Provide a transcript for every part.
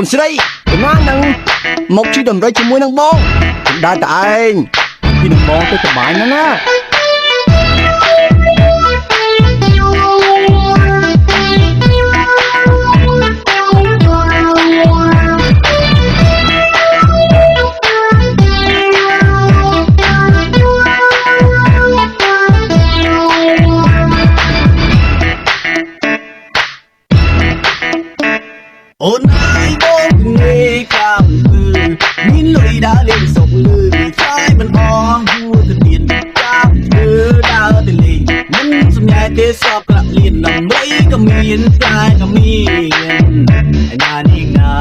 នស្រីណានឹងមកជិះដំរីជាមួយនឹងបងដើរតែឯងពីនឹងបងទៅសប្បាយណាស់ណាអូនហើយបងងាយកាំពើមានលុយដើរលេងសុកលើឆ្លើយមិនអងហួរទៅទៀនចាំធ្វើដើរទៅលេងមិនសំញ៉ែទេសពក្រាក់លៀនដើម្បីក៏មានតែក៏មានឯណានេះណា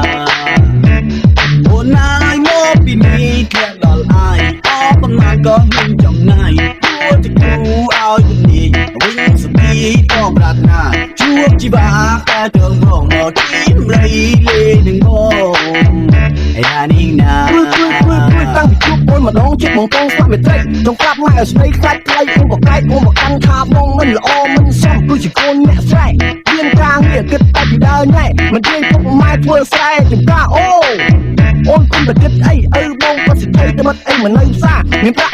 អូនហើយមកពីនេះធ្លាក់ដល់អាយអបកំណាយក៏មានចំណាយគួរទៅគូឲ្យជំនាញវិញសពីក៏ប្រាថ្នាជួបជីវាតែទៅរងមកទីរីលេនឹងបងឯណានេះណាតាំងពីជួបអូនម្ដងជិតបងកងស្លាប់មេត្រីចង់ក្លាប់មកឲ្យស្ដីខ្លាច់ថ្លៃអូនក៏កាយអូនមកកាន់ថាបងមិនល្អមិនសមគឺជាកូនអ្នកស្រែមានការងារគិតតែពីដើរណែមិនជឿពុកម៉ែធ្វើស្រែចំការអូនគុំតែគិតអីឪបងក៏សិទ្ធិតែមិនអីមិននៅផ្សារមានប្រាក់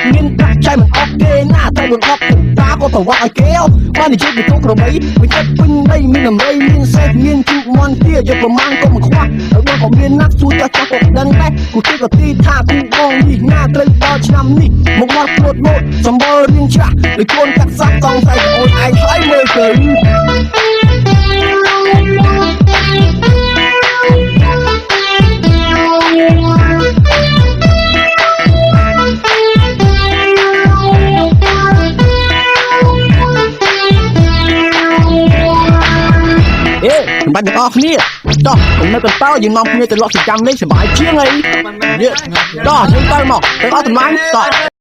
ចៃមិនអត់ទេណាតែមិនអត់តាក៏ទៅវាក់ឲ្យគេបាននិយាយពីទូក្របីវិញចិត្តពេញដីមានដំរីមានសេះមានជូកមន់ទាយកប្រមាណក៏មិនខ្វះឪបងក៏មានណាស់សួរចាស់ក៏ដឹងដែរគូទីក៏ទីថាគូបងនេះណាត្រូវដល់ឆ្នាំនេះមកមកព្រួតមកសម្បល់រៀងច្រាស់ដូចខ្លួនកាត់សាប់សងសៃអូនឯងហើយមើលទៅសម្រាប់ទាំងអស់គ្នាតោះនៅកន្តើយើងនាំគ្នាទៅលក់ប្រចាំលេខសប្បាយជាងអីតោះយើងទៅមកទាំងអស់តម្លៃតោះ